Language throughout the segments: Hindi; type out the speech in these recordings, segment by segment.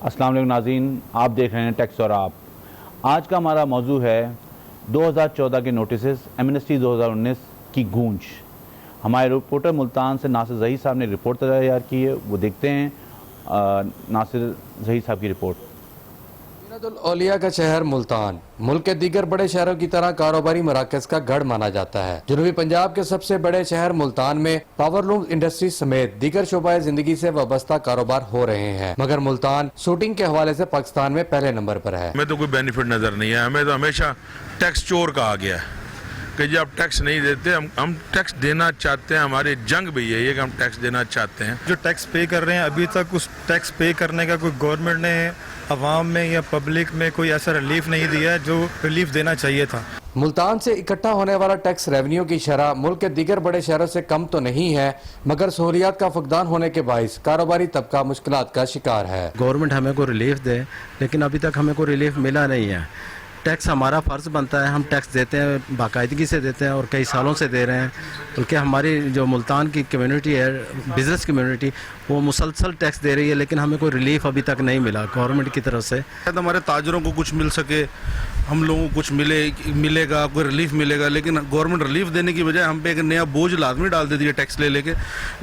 अस्सलाम वालेकुम नाज़रीन, आप देख रहे हैं टैक्स और आप। आज का हमारा मौजू है 2014 के नोटिसेस, एमनेस्टी 2019 की गूंज। हमारे रिपोर्टर मुल्तान से नासिर ज़हीर साहब ने रिपोर्ट तैयार की है, वो देखते हैं नासिर ज़हीर साहब की रिपोर्ट। औलिया का शहर मुल्तान मुल्क के दीगर बड़े शहरों की तरह कारोबारी मराकज का गढ़ माना जाता है। जनूबी पंजाब के सबसे बड़े शहर मुल्तान में पावरलूम इंडस्ट्री समेत दीगर शोबाए जिंदगी से वाबस्ता कारोबार हो रहे हैं, मगर मुल्तान शूटिंग के हवाले से पाकिस्तान में पहले नंबर पर है। हमें तो कोई बेनिफिट नजर नहीं है। हमें तो हमेशा टैक्स चोर कहा गया है कि जब आप टैक्स नहीं देते, हम टैक्स देना चाहते हैं। हमारी जंग भी यही है कि हम टैक्स देना चाहते हैं। जो टैक्स पे कर रहे हैं, अभी तक उस टैक्स पे करने का कोई गवर्नमेंट ने अवाम में या पब्लिक में कोई ऐसा रिलीफ नहीं दिया है जो रिलीफ देना चाहिए था। मुल्तान से इकट्ठा होने वाला टैक्स रेवेन्यू की शरह मुल्क के दीगर बड़े शहरों से कम तो नहीं है, मगर सहूलियात का फुकदान होने के बाइस कारोबारी तबका मुश्किलात का शिकार है। गवर्नमेंट हमें को रिलीफ दे, लेकिन अभी तक हमें को रिलीफ मिला नहीं है। टैक्स हमारा फ़र्ज़ बनता है, हम टैक्स देते हैं, बाकायदगी से देते हैं और कई सालों से दे रहे हैं। बल्कि हमारी जो मुल्तान की कम्युनिटी है, बिज़नेस कम्युनिटी, वो मुसलसल टैक्स दे रही है, लेकिन हमें कोई रिलीफ अभी तक नहीं मिला गवर्नमेंट की तरफ से। हमारे ताजरों को कुछ मिल सके, हम लोगों को कुछ मिलेगा, कोई रिलीफ मिलेगा, लेकिन गवर्नमेंट रिलीफ देने की बजाय हम पे एक नया बोझ लाजमी डाल देती है टैक्स ले लेके।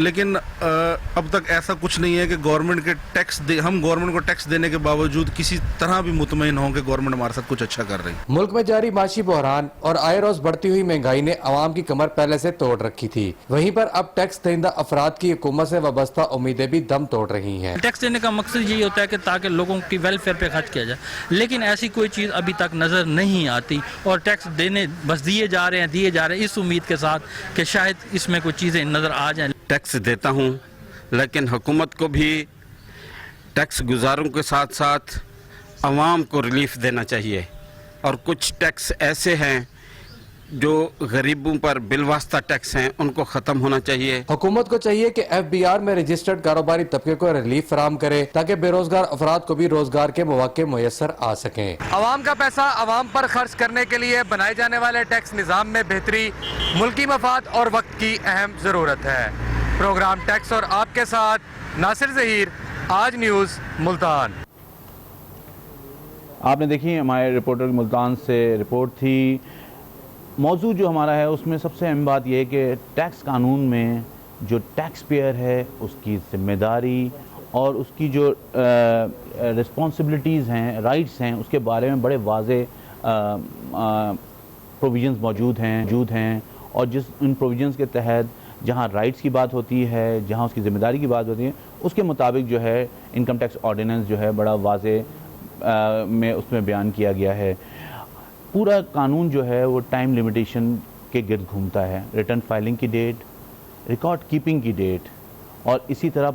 लेकिन अब तक ऐसा कुछ नहीं है कि गवर्नमेंट के हम गवर्नमेंट को टैक्स देने के बावजूद किसी तरह भी मुतमईन हों कि गवर्नमेंट हमारे साथ कुछ अच्छा कर रही है। मुल्क में जारी माशी बहरान और आए रोज बढ़ती हुई महंगाई ने आवाम की कमर पहले से तोड़ रखी थी। वहीं पर अब टैक्स देंदा अफराद की हुकूमत से वाबस्ता उम्मीदें भी दम तोड़ रही हैं। टैक्स देने का मकसद यही होता है कि ताकि लोगों की वेलफेयर पे खर्च किया जाए, लेकिन ऐसी कोई चीज़ अभी तक नज़र नहीं आती और टैक्स देने बस दिए जा रहे हैं इस उम्मीद के साथ कि शायद इसमें कुछ चीज़ें नज़र आ जाएं। टैक्स देता हूँ, लेकिन हुकूमत को भी टैक्स गुजारों के साथ साथ आवाम को रिलीफ देना चाहिए। और कुछ टैक्स ऐसे हैं जो गरीबों पर बिलवास्ता टैक्स हैं, उनको ख़त्म होना चाहिए। हुकूमत को चाहिए कि FBR में रजिस्टर्ड कारोबारी तबके को रिलीफ फराम करे ताकि बेरोजगार अफराद को भी रोजगार के मौके मुयसर आ सकें। अवाम का पैसा अवाम पर खर्च करने के लिए बनाए जाने वाले टैक्स निज़ाम में बेहतरी मुल्की मफाद और वक्त की अहम ज़रूरत है। प्रोग्राम टैक्स और आपके साथ नासिर ज़हीर, आज न्यूज़ मुल्तान। आपने देखी हमारे रिपोर्टर मुल्तान से रिपोर्ट थी। मौजू जो हमारा है उसमें सबसे अहम बात यह है कि टैक्स कानून में जो टैक्स पेयर है उसकी ज़िम्मेदारी और उसकी जो रिस्पॉन्सिबिलिटीज़ हैं, राइट्स हैं, उसके बारे में बड़े वाज़े प्रोविज़न्स मौजूद हैं। और जिस उन प्रोविज़न्स के तहत जहाँ राइट्स की बात होती है, जहाँ उसकी ज़िम्मेदारी की बात होती है, उसके मुताबिक जो है इनकम टैक्स ऑर्डिनेंस जो है बड़ा वाज़े में उसमें बयान किया गया है। पूरा कानून जो है वो टाइम लिमिटेशन के गिर्द घूमता है। रिटर्न फाइलिंग की डेट, रिकॉर्ड कीपिंग की डेट और इसी तरह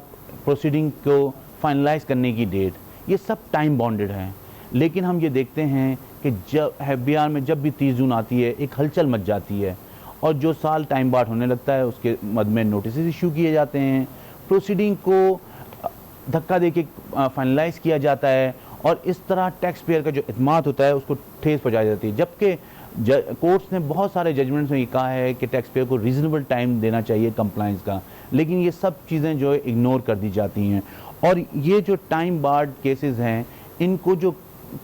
प्रोसीडिंग को फाइनलाइज करने की डेट, ये सब टाइम बॉन्डेड हैं। लेकिन हम ये देखते हैं कि जब FBR में जब भी 30 जून आती है एक हलचल मच जाती है और जो साल टाइम बार्ड होने लगता है उसके मद में नोटिस इशू किए जाते हैं, प्रोसीडिंग को धक्का दे के फाइनलाइज किया जाता है और इस तरह टैक्स पेयर का जो इत्माद होता है उसको ठेस पहुँचाई जाती है। जबकि कोर्ट्स ने बहुत सारे जजमेंट्स में ये कहा है कि टैक्स पेयर को रीज़नेबल टाइम देना चाहिए कंप्लाइंस का, लेकिन ये सब चीज़ें जो है इग्नोर कर दी जाती हैं। और ये जो टाइम बार्ड केसेस हैं इनको जो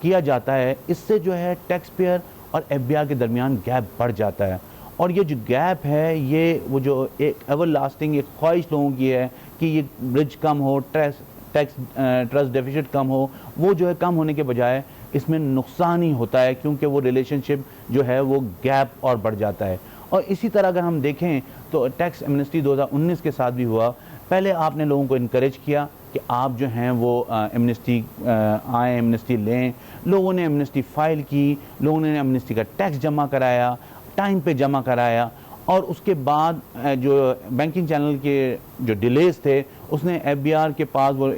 किया जाता है, इससे जो है टैक्स पेयर और FBR के दरमियान गैप बढ़ जाता है। और ये जो गैप है ये वो जो एक एवर लास्टिंग एक ख्वाहिश लोगों की है कि ये ब्रिज कम हो, टैक्स ट्रस्ट डेफिसिट कम हो, वो जो है कम होने के बजाय इसमें नुकसान ही होता है, क्योंकि वो रिलेशनशिप जो है वो गैप और बढ़ जाता है। और इसी तरह अगर हम देखें तो टैक्स एमनेस्टी 2019 के साथ भी हुआ। पहले आपने लोगों को इनकरेज किया कि आप जो हैं वो एमनेस्टी आएँ, एमनेस्टी लें। लोगों ने एमनेस्टी फाइल की, लोगों ने एमनेस्टी का टैक्स जमा कराया, टाइम पे जमा कराया और उसके बाद जो बैंकिंग चैनल के जो डिलेज थे उसने FBR के पास वो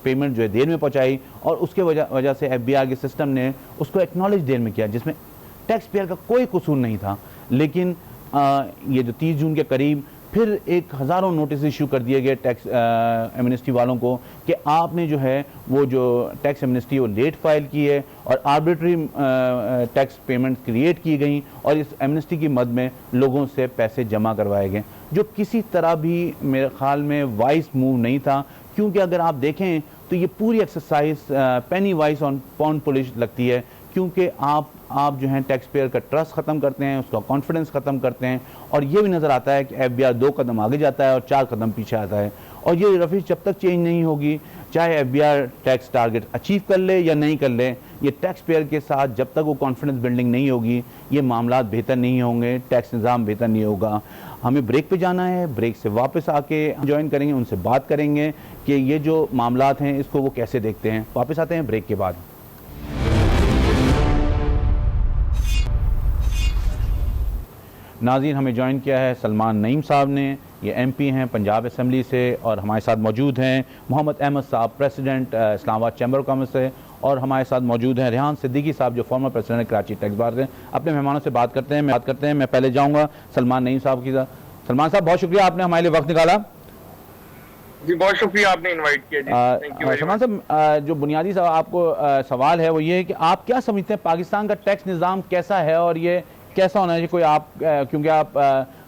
पेमेंट जो है देर में पहुंचाई और उसके वजह से FBR के सिस्टम ने उसको एक्नॉलेज देर में किया, जिसमें टैक्स पेयर का कोई कसूर नहीं था। लेकिन ये जो 30 जून के करीब फिर एक हज़ारों नोटिस इशू कर दिए गए टैक्स एमनेस्टी वालों को कि आपने जो है वो जो टैक्स एमनेस्टी वो लेट फाइल की है और आर्बिट्री टैक्स पेमेंट क्रिएट की गई और इस एमनेस्टी की मद में लोगों से पैसे जमा करवाए गए, जो किसी तरह भी मेरे ख्याल में वाइस मूव नहीं था, क्योंकि अगर आप देखें तो ये पूरी exercise Penney wise on pound police लगती है, क्योंकि आप जो हैं टैक्स पेयर का ट्रस्ट ख़त्म करते हैं, उसका कॉन्फिडेंस ख़त्म करते हैं, और ये भी नज़र आता है कि FBI 2 कदम आगे जाता है और 4 कदम पीछे आता है। और ये रफीक जब तक चेंज नहीं होगी, चाहे FBI टैक्स टारगेट अचीव कर ले या नहीं कर ले, ये टैक्स पेयर के साथ जब तक वो कॉन्फिडेंस बिल्डिंग नहीं होगी, ये मामला बेहतर नहीं होंगे, टैक्स निज़ाम बेहतर नहीं होगा। हमें ब्रेक पे जाना है, ब्रेक से वापस आके ज्वाइन करेंगे, उनसे बात करेंगे कि ये जो मामलात हैं इसको वो कैसे देखते हैं। वापस आते हैं ब्रेक के बाद। नाज़रीन, हमें ज्वाइन किया है सलमान नईम साहब ने, ये MP हैं पंजाब असम्बली से, और हमारे साथ मौजूद हैं मोहम्मद अहमद साहब, president Islamabad chamber of commerce से, और हमारे साथ मौजूद हैं रेहान सिद्दीकी साहब जो फॉर्मर प्रेसिडेंट है कराची टैक्स बार से। अपने मेहमानों से बात करते हैं। मैं पहले जाऊँगा सलमान नईम साहब की। सलमान साहब, बहुत शुक्रिया, आपने हमारे लिए वक्त निकाला जी। बहुत शुक्रिया, आपने इनवाइट किया जी। Thank you. सलमान साहब, जो बुनियादी आपको सवाल है वो ये है कि आप क्या समझते हैं पाकिस्तान का टैक्स निज़ाम कैसा है और ये कैसा होना चाहिए? कोई आप क्योंकि आप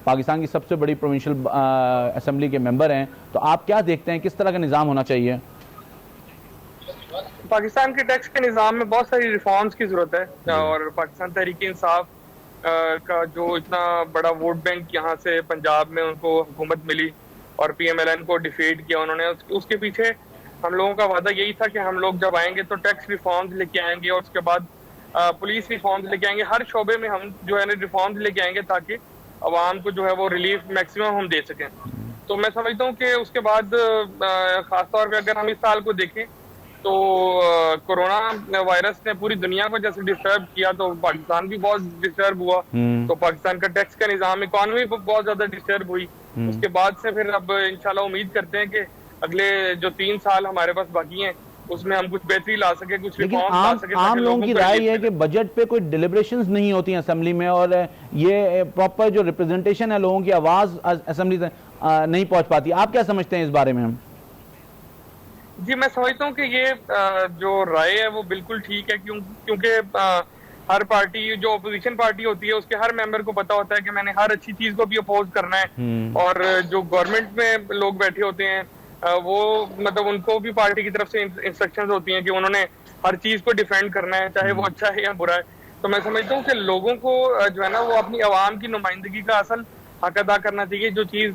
पाकिस्तान की सबसे बड़ी प्रोविंशियल असम्बली के मेंबर हैं, तो आप क्या देखते हैं किस तरह का निज़ाम होना चाहिए? पाकिस्तान के टैक्स के निज़ाम में बहुत सारी रिफॉर्म्स की ज़रूरत है, और पाकिस्तान तहरीक इंसाफ का जो इतना बड़ा वोट बैंक यहाँ से पंजाब में उनको हुकूमत मिली और PMLN को डिफीट किया उन्होंने, उसके पीछे हम लोगों का वादा यही था कि हम लोग जब आएंगे तो टैक्स रिफॉर्म्स लेके आएंगे, और उसके बाद पुलिस रिफॉर्म्स लेके आएंगे। हर शोबे में हम जो है रिफॉर्म्स लेके आएंगे ताकि आवाम को जो है वो रिलीफ मैक्सिमम हम दे सकें। तो मैं समझता हूँ कि उसके बाद खासतौर पे अगर हम इस साल को देखें तो कोरोना वायरस ने पूरी दुनिया को जैसे डिस्टर्ब किया, तो पाकिस्तान भी बहुत डिस्टर्ब हुआ। तो पाकिस्तान का टैक्स का निज़ाम, इकॉनमी बहुत ज्यादा डिस्टर्ब हुई। उसके बाद से फिर अब इंशाल्लाह उम्मीद करते हैं कि अगले जो 3 साल हमारे पास बाकी हैं उसमें हम कुछ बेहतरी ला सके, कुछ रिफॉर्म ला सके। आम लोगों की राय है कि बजट पे कोई डिलिब्रेशंस नहीं होती हैं असेंबली में, और ये प्रॉपर जो रिप्रेजेंटेशन है, लोगों की आवाज असेंबली से नहीं पहुंच पाती। आप क्या समझते हैं इस बारे में? जी, मैं समझता हूँ कि ये जो राय है वो बिल्कुल ठीक है, क्योंकि हर पार्टी, जो अपोजिशन पार्टी होती है, उसके हर मेंबर को पता होता है कि मैंने हर अच्छी चीज को भी अपोज करना है, और जो गवर्नमेंट में लोग बैठे होते हैं वो मतलब उनको भी पार्टी की तरफ से इंस्ट्रक्शंस होती हैं कि उन्होंने हर चीज को डिफेंड करना है, चाहे वो अच्छा है या बुरा है। तो मैं समझता हूँ कि लोगों को जो है ना वो अपनी आवाम की नुमाइंदगी का असल हक अदा करना चाहिए। जो चीज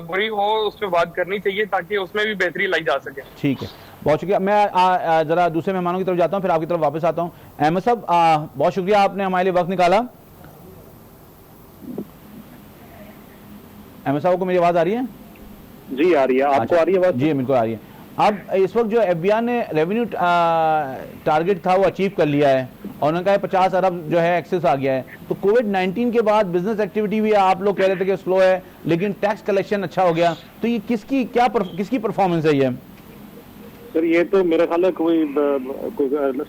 बुरी हो उस पर बात करनी चाहिए ताकि उसमें भी बेहतरी लाई जा सके। ठीक है, बहुत शुक्रिया। मैं जरा दूसरे मेहमानों की तरफ जाता हूँ, फिर आपकी तरफ वापस आता हूँ। अहमद साहब, बहुत शुक्रिया, आपने हमारे लिए वक्त निकाला। अहमद साहब को मेरी आवाज आ रही है? जी आ रही है, आपको आ रही है आवाज? जी बिल्कुल आ रही है। अब इस वक्त जो FBI ने रेवेन्यू टारगेट था वो अचीव कर लिया है, और उन्होंने कहा 50 अरब जो है एक्सेस आ गया है। तो कोविड-19 के बाद बिजनेस एक्टिविटी भी आप लोग कह रहे थे कि स्लो है, लेकिन टैक्स कलेक्शन अच्छा हो गया। तो ये किसकी परफॉर्मेंस है ये? सर ये तो मेरे ख्याल है कोई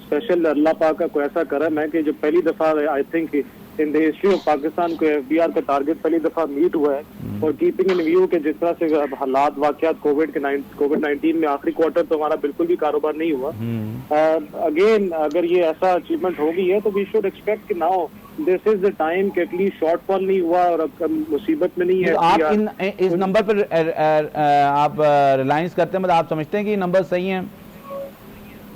स्पेशल अल्लाह पाक का कोई ऐसा करम है कि जो पहली दफा I think in the history of Pakistan को FBI का टारगेट पहली दफा मीट हुआ है। और कीपिंग इन व्यू के जिस तरह से हालात वाकयात कोविड-19 में आखिरी क्वार्टर तो हमारा बिल्कुल भी कारोबार नहीं हुआ। अगेन अगर ये ऐसा अचीवमेंट हो गई है तो वी शुड एक्सपेक्ट कि now this is the time कि एटलीस्ट शॉर्टफॉल नहीं हुआ और अब मुसीबत में नहीं है। तो आप इस नंबर पर आप रिलायंस करते हैं, मतलब आप समझते हैं कि ये नंबर सही है?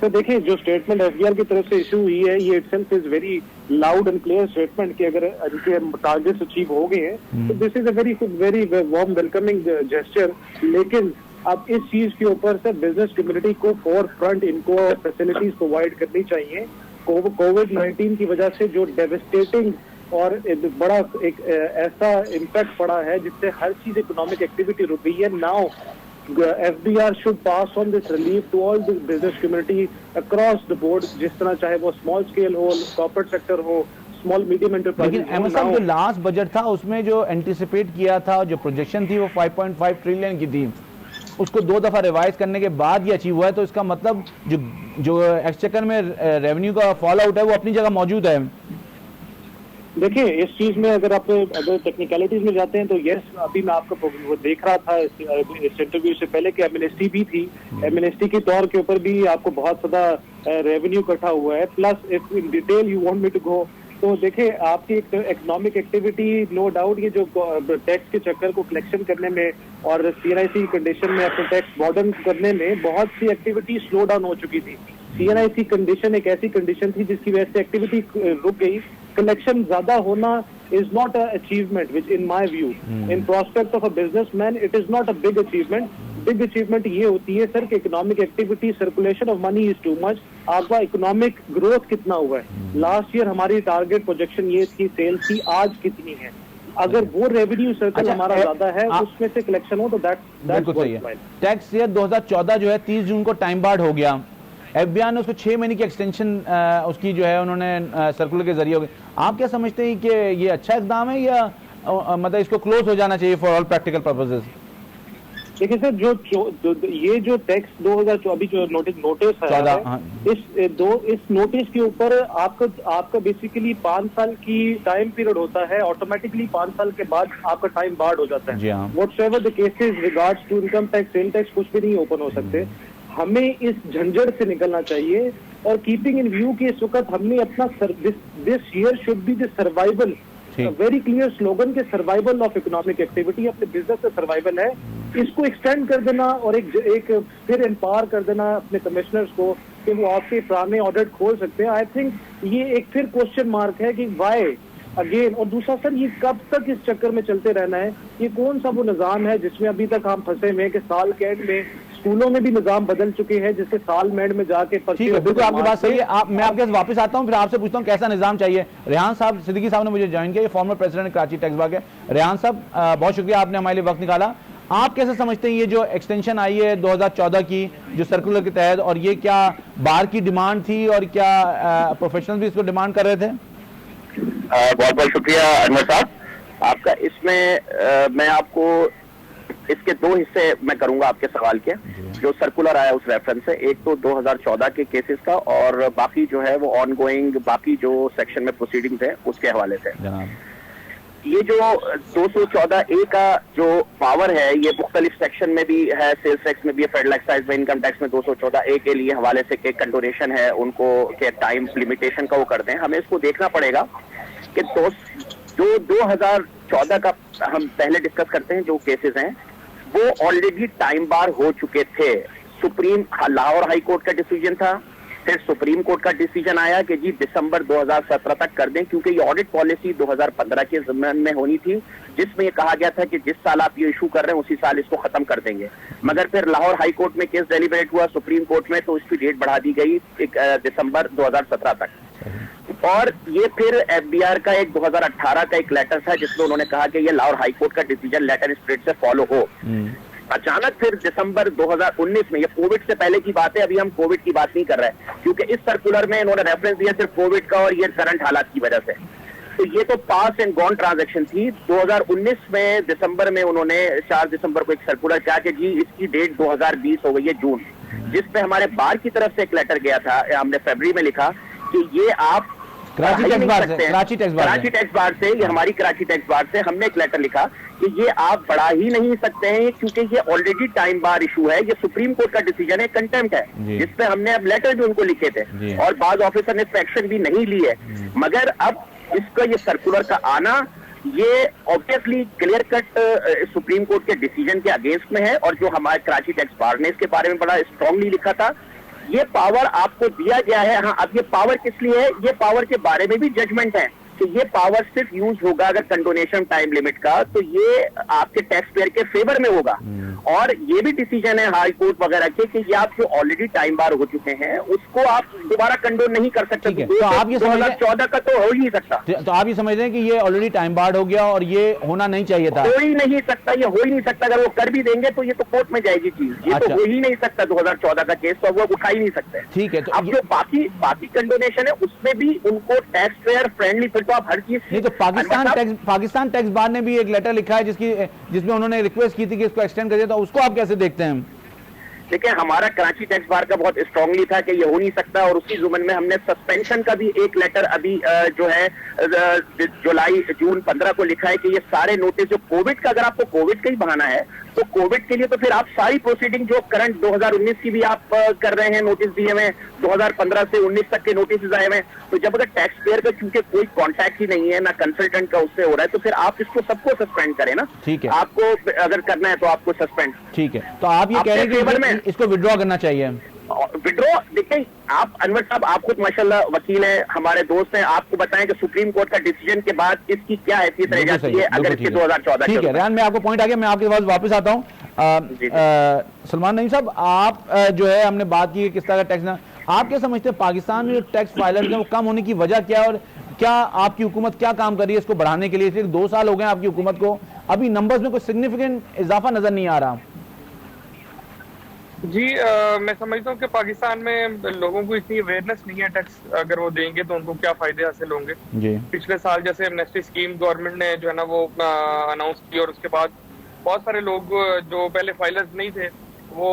तो देखिए, जो स्टेटमेंट FBI की तरफ से इशू हुई है ये itself is very loud and clear statement कि अगर इनके टारगेट्स अचीव हो गए हैं तो this is a very warm welcoming gesture. लेकिन अब इस चीज के ऊपर से बिजनेस कम्युनिटी को फोर फ्रंट इनको फैसिलिटीज प्रोवाइड करनी चाहिए। कोविड-19 की वजह से जो डेविस्टेटिंग और बड़ा एक ऐसा इम्पैक्ट पड़ा है जिससे हर चीज इकोनॉमिक एक्टिविटी रुक गई है। Now FBR should pass on this relief to all the business community across the board, जिस तरह चाहे वो स्मॉल स्केल हो, कॉर्पोरेट सेक्टर हो, स्मॉल मीडियम एंटरप्राइज। लेकिन अहमद साहब, जो लास्ट बजट था उसमें जो एंटिसिपेट किया था, जो प्रोजेक्शन थी वो 5.5 ट्रिलियन की थी, उसको 2 दफा रिवाइज करने के बाद ये अचीव हुआ है। तो इसका मतलब जो एक्सचेकर में रेवेन्यू का फॉल आउट है वो अपनी जगह मौजूद है। देखिए, इस चीज में अगर टेक्निकलिटीज में जाते हैं तो यस, अभी मैं आपको वो देख रहा था इस इंटरव्यू से पहले कि एमएनएसटी भी थी। एमएनएसटी के तौर के ऊपर भी आपको बहुत ज्यादा रेवेन्यू इकट्ठा हुआ है। Plus if in detail you want me to go, तो देखिए आपकी इकोनॉमिक एक्टिविटी नो डाउट ये जो टैक्स के चक्कर को कलेक्शन करने में और CNIC कंडीशन में अपने टैक्स मॉडर्न करने में बहुत सी एक्टिविटी स्लो डाउन हो चुकी थी। CNIC कंडीशन एक ऐसी कंडीशन थी जिसकी वजह से एक्टिविटी रुक गई। कलेक्शन ज्यादा होना is not an achievement, which in my view, in prospect of a businessman, it is not a big achievement. Big achievement ये होती है सर कि economic activity, circulation of money is too much. आपका इकोनॉमिक ग्रोथ कितना हुआ है? लास्ट ईयर हमारी टारगेट प्रोजेक्शन ये थी सेल्स की, आज कितनी है? अगर वो रेवेन्यू सर्कल हमारा ज्यादा है उसमें से कलेक्शन हो तो दैट्स सही है। टैक्स ईयर 2014 जो है 30 जून को टाइम बार्ड हो गया। FBI ने उसको 6 महीने की एक्सटेंशन उसकी जो है उन्होंने सर्कुलर के जरिए हो गई। आप क्या समझते हैं कि ये अच्छा इकदाम है या मतलब इसको क्लोज हो जाना चाहिए फॉर ऑल प्रैक्टिकल पर्पसेस? देखिए सर ये जो टैक्स 2024 जो नोटिस है इस नोटिस के ऊपर आपका बेसिकली 5 साल की टाइम पीरियड होता है। ऑटोमेटिकली 5 साल के बाद आपका टाइम बार्ड हो जाता है। Whatever the cases regards to income tax, sale tax कुछ भी नहीं ओपन हो सकते। हमें इस झंझट से निकलना चाहिए और कीपिंग इन व्यू कि इस वक्त हमने अपना this year should be the survival, very clear slogan के सर्वाइवल ऑफ इकोनॉमिक एक्टिविटी, अपने बिजनेस का सर्वाइवल है। इसको एक्सटेंड कर देना और एक फिर एम्पावर कर देना अपने कमिश्नर्स को कि वो आपके पुराने ऑडिट खोल सकते हैं। आई थिंक ये एक फिर क्वेश्चन मार्क है कि वाई अगेन। और दूसरा सर ये कब तक इस चक्कर में चलते रहना है? ये कौन सा वो निजाम है जिसमें अभी तक हम फंसे हुए हैं कि साल के एंड में स्कूलों में भी निजाम बदल चुके हैं जिससे साल में एंड में जाके ठीक है, बिल्कुल आपकी बात सही है। मैं आपके पास वापस आता हूं, फिर आपसे पूछता हूं कैसा निजाम चाहिए। रेहान साहब सिद्दीकी साहब ने मुझे ज्वाइन किया, ये former president Karachi tax bar के। रेहान साहब बहुत शुक्रिया, आपने हमारे लिए वक्त निकाला। आप कैसे समझते हैं ये जो एक्सटेंशन आई है 2014 की जो सर्कुलर के तहत, और ये क्या बार की डिमांड थी और क्या प्रोफेशनल भी इसको डिमांड कर रहे थे? बहुत बहुत शुक्रिया अनवर साहब आपका। इसमें मैं आपको इसके 2 हिस्से मैं करूंगा आपके सवाल के। जो सर्कुलर आया उस रेफरेंस से, एक तो 2014 के केसेस का और बाकी जो है वो ऑनगोइंग बाकी जो सेक्शन में प्रोसीडिंग्स है उसके हवाले से। ये जो 214A का जो पावर है ये मुख्तलिफ सेक्शन में भी है, सेल्स टैक्स में भी है, फेडरल एक्साइज में, इनकम टैक्स में 214A के लिए हवाले से के कंडोनेशन है उनको के टाइम लिमिटेशन का वो करते हैं। हमें इसको देखना पड़ेगा कि जो 2014 का हम पहले डिस्कस करते हैं जो केसेस हैं वो ऑलरेडी टाइम बार हो चुके थे। लाहौर हाई कोर्ट का डिसीजन था, फिर सुप्रीम कोर्ट का डिसीजन आया कि जी दिसंबर 2017 तक कर दें, क्योंकि ये ऑडिट पॉलिसी 2015 के ज़माने में होनी थी जिसमें ये कहा गया था कि जिस साल आप ये इशू कर रहे हैं उसी साल इसको खत्म कर देंगे। मगर फिर लाहौर हाई कोर्ट में केस डेलिबरेट हुआ, सुप्रीम कोर्ट में, तो इसकी डेट बढ़ा दी गई दिसंबर 2017 तक। और ये फिर FBI का एक 2018 का एक लेटर था जिसमें उन्होंने कहा कि ये लाहौर हाई कोर्ट का डिसीजन लेटर स्प्रिट से फॉलो हो। अचानक फिर दिसंबर 2019 में, ये कोविड से पहले की बात है, अभी हम कोविड की बात नहीं कर रहे हैं क्योंकि इस सर्कुलर में इन्होंने रेफरेंस दिया सिर्फ कोविड का और ये करंट हालात की वजह से। तो ये तो पास एंड गॉन ट्रांजैक्शन थी। 2019 में दिसंबर में उन्होंने 4 दिसंबर को एक सर्कुलर किया कि जी इसकी डेट 2020 हो गई है जून, जिस पे हमारे बार की तरफ से एक लेटर गया था, हमने फरवरी में लिखा कि ये आप कराची टैक्स बार से ये हमारी कराची टैक्स बार से हमने एक लेटर लिखा कि ये आप बढ़ा ही नहीं सकते हैं क्योंकि ये ऑलरेडी टाइम बार इशू है, ये सुप्रीम कोर्ट का डिसीजन है, कंटेम्प्ट है, जिसपे हमने अब लेटर भी उनको लिखे थे और बाद ऑफिसर ने इस पे एक्शन भी नहीं ली है। मगर अब इसका ये सर्कुलर का आना ये obviously clear cut supreme court के डिसीजन के अगेंस्ट में है। और जो हमारे कराची टैक्स बार ने इसके बारे में बड़ा स्ट्रांगली लिखा था, ये पावर आपको दिया गया है। हाँ, अब ये पावर किस लिए है, ये पावर के बारे में भी जजमेंट है कि ये पावर सिर्फ यूज होगा अगर कंडोनेशन टाइम लिमिट का, तो ये आपके टैक्स पेयर के फेवर में होगा। और ये भी डिसीजन है हाई कोर्ट वगैरह के कि ये आप जो ऑलरेडी टाइम बार हो चुके हैं उसको आप दोबारा कंडोन नहीं कर सकते। तो आप ये 2014 का तो हो ही नहीं सकता। तो आप ये समझ रहे हैं कि ये ऑलरेडी टाइम बार हो गया और ये होना नहीं चाहिए था? हो ही नहीं सकता, ये हो ही नहीं सकता। अगर वो कर भी देंगे तो ये तो कोर्ट में जाएगी चीज, ये तो हो ही नहीं सकता। 2014 का केस तो वो उठा ही नहीं सकते। ठीक है, तो अब जो बाकी कंडोनेशन है उसमें भी उनको टैक्स पेयर फ्रेंडली, फिर तो आप हर चीज नहीं। तो पाकिस्तान टैक्स बार ने भी एक लेटर लिखा है जिसमें उन्होंने रिक्वेस्ट की थी कि इसको एक्सटेंड कर दिया, तो उसको आप कैसे देखते हैं? देखिए, हमारा कराची टैक्स बार का बहुत स्ट्रांगली था कि ये हो नहीं सकता और उसी जुमन में हमने सस्पेंशन का भी एक लेटर अभी जो है जून 15 को लिखा है कि ये सारे नोटिस जो कोविड का, अगर आपको कोविड का ही बहाना है तो कोविड के लिए तो फिर आप सारी प्रोसीडिंग जो करंट 2019 की भी आप कर रहे हैं, नोटिस दिए हुए, 2015 से 19 तक के नोटिस आए हुए, तो जब अगर टैक्स पेयर का क्योंकि कोई कॉन्टैक्ट ही नहीं है ना कंसल्टेंट का उससे हो रहा है, तो फिर आप इसको सबको सस्पेंड करें ना। ठीक है, आपको अगर करना है तो आपको सस्पेंड। ठीक है, तो आप ये कह रहे हैं कि इसको विड्रॉ करना चाहिए। विड्रॉ देखिए, आप अनवर साहब, आप खुद माशाल्लाह वकील हैं, हमारे दोस्त हैं, आपको बताएं कि सुप्रीम कोर्ट का डिसीजन के बाद इसकी क्या हैसियत रह जाती है अगर इसके 2014। ठीक है रेहान, मैं आपको पॉइंट आ गया, मैं आपके पास वापस आता हूँ। सलमान नईम साहब, आप जो है हमने बात की किस तरह का टैक्स, आप क्या समझते हैं पाकिस्तान में जो टैक्स फाइलर्स हैं वो कम होने की वजह क्या है, और क्या आपकी हुकूमत क्या काम कर रही है इसको बढ़ाने के लिए? सिर्फ 2 साल हो गए आपकी हुकूमत को, अभी नंबर्स में कोई सिग्निफिकेंट इजाफा नजर नहीं आ रहा। जी मैं समझता हूँ कि पाकिस्तान में लोगों को इतनी अवेयरनेस नहीं है, टैक्स अगर वो देंगे तो उनको क्या फायदे हासिल होंगे। जी। पिछले साल जैसे एमनेस्टी स्कीम गवर्नमेंट ने जो है ना वो अनाउंस की, और उसके बाद बहुत सारे लोग जो पहले फाइलर्स नहीं थे वो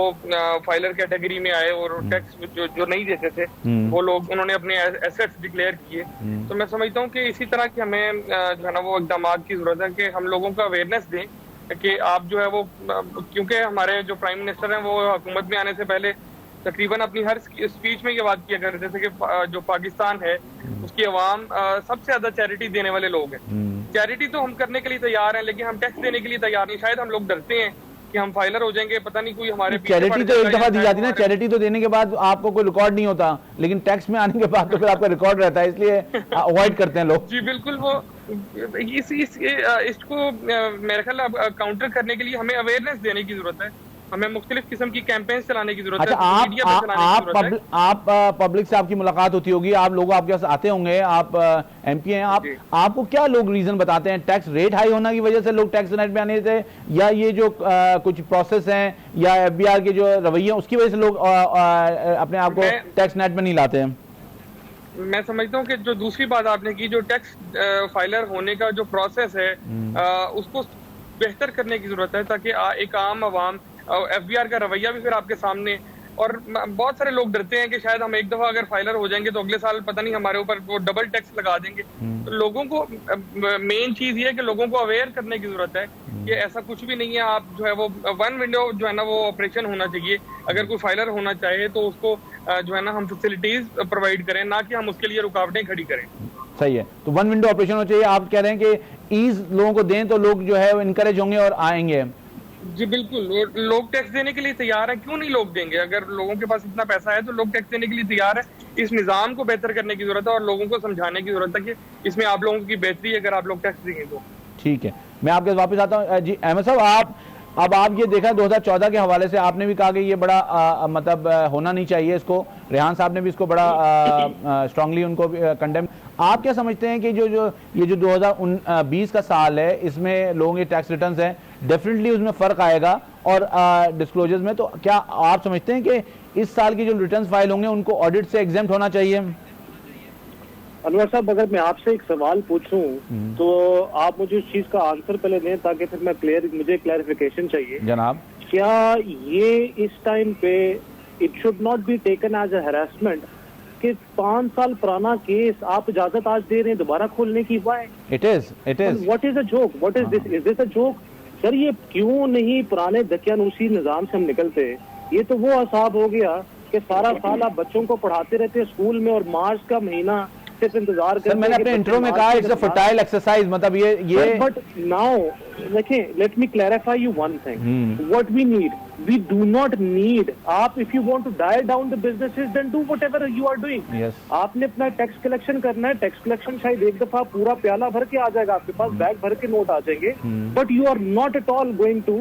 फाइलर कैटेगरी में आए और टैक्स जो नहीं देते थे वो लोग, उन्होंने अपने एसेट्स डिक्लेयर किए। तो मैं समझता हूँ कि इसी तरह की हमें जो है ना वो इक़दाम की जरूरत है कि हम लोगों को अवेयरनेस दें कि आप जो है वो, क्योंकि हमारे जो प्राइम मिनिस्टर हैं वो हुकूमत में आने से पहले तकरीबन अपनी हर स्पीच में ये बात किया करते थे कि जो पाकिस्तान है उसकी अवाम सबसे ज्यादा चैरिटी देने वाले लोग हैं। चैरिटी तो हम करने के लिए तैयार हैं, लेकिन हम टैक्स देने के लिए तैयार नहीं। शायद हम लोग डरते हैं कि हम फाइलर हो जाएंगे, पता नहीं कोई हमारे चैरिटी तो एक दफा दी जाती है ना, चैरिटी तो देने के बाद आपको कोई रिकॉर्ड नहीं होता, लेकिन टैक्स में आने के बाद तो फिर आपका रिकॉर्ड रहता है, इसलिए अवॉइड करते हैं लोग। जी बिल्कुल, वो इसको मेरे ख्याल काउंटर करने के लिए हमें अवेयरनेस देने की जरूरत है, हमें मुख्तलिफ किस्म की कैंपेन्स चलाने की जरूरत है। अच्छा, आप पब्लिक से आपकी मुलाकात होती होगी, आप लोग आपके पास आते होंगे, आप एमपी हैं, आपको क्या लोग रीजन बताते हैं? टैक्स रेट हाई होना की वजह से लोग टैक्स नेट में आने थे, या ये जो कुछ प्रोसेस हैं या एफबीआर के जो रवैये उसकी वजह से लोग अपने आप को टैक्स नेट में नहीं लाते हैं? मैं समझता हूँ कि जो दूसरी बात आपने की, जो टैक्स फाइलर होने का जो प्रोसेस है उसको बेहतर करने की जरूरत है, ताकि एक आम आवाम, एफबीआर का रवैया भी फिर आपके सामने, और बहुत सारे लोग डरते हैं कि शायद हम एक दफा अगर फाइलर हो जाएंगे तो अगले साल पता नहीं हमारे ऊपर वो डबल टैक्स लगा देंगे। तो लोगों को मेन चीज ये है कि लोगों को अवेयर करने की जरूरत है कि ऐसा कुछ भी नहीं है। आप जो है वो वन विंडो जो है ना वो ऑपरेशन होना चाहिए। अगर कोई फाइलर होना चाहे तो उसको जो है ना हम फैसिलिटीज प्रोवाइड करें, ना कि हम उसके लिए रुकावटें खड़ी करें। सही है, तो वन विंडो ऑपरेशन होना चाहिए। आप कह रहे हैं कि ईज लोगों को दें तो लोग जो है वो इनकरेज होंगे और आएंगे। जी बिल्कुल, लोग टैक्स देने के लिए तैयार है, क्यों नहीं लोग देंगे? अगर लोगों के पास इतना पैसा है तो लोग टैक्स देने के लिए तैयार है। इस निजाम को बेहतर करने की जरूरत है और लोगों को समझाने की जरूरत है कि इसमें आप लोगों की बेहतरी है अगर आप लोग टैक्स देंगे तो। ठीक है, मैं आपके वापस आता हूँ। जी अहमद साहब, आप ये देखा 2014 के हवाले से आपने भी कहा कि ये बड़ा मतलब होना नहीं चाहिए इसको, रेहान साहब ने भी इसको बड़ा स्ट्रांगली उनको कंडेम। आप क्या समझते हैं कि ये जो 2020 का साल है इसमें लोगों के टैक्स रिटर्न्स हैं, डेफिनेटली उसमें फर्क आएगा और डिस्क्लोजर्स में, तो क्या आप समझते हैं कि इस साल की जो रिटर्न्स फाइल होंगे उनको ऑडिट से एग्जेम्प्ट होना चाहिए? अनवर साहब, अगर मैं आपसे एक सवाल पूछूं तो आप मुझे उस चीज का आंसर पहले दें ताकि फिर मुझे क्लैरिफिकेशन चाहिए। जनाब, क्या ये इस टाइम पे it should not be taken as a harassment कि 5 साल पुराना केस आप इजाजत आज दे रहे हैं दोबारा खोलने की? Why? It is what is a joke? What is this? Is this a joke? Sir, ये क्यों नहीं पुराने दकियानूसी निजाम से हम निकलते? ये तो वो असाब हो गया कि सारा साल आप बच्चों को पढ़ाते रहते स्कूल में और मार्च का महीना सिर्फ इंतजार कर। मैंने अपने इंट्रो में कहा इट्स अ फर्टाइल एक्सरसाइज, मतलब ये बट नाउ देखिए, let me clarify you one thing, what we need, we do not need, आप if you want to die down the businesses then do whatever you are doing. आपने अपना टैक्स कलेक्शन करना है, टैक्स कलेक्शन शायद एक दफा पूरा प्याला भर के आ जाएगा, आपके पास बैग भर के नोट आ जाएंगे, but you are not at all going to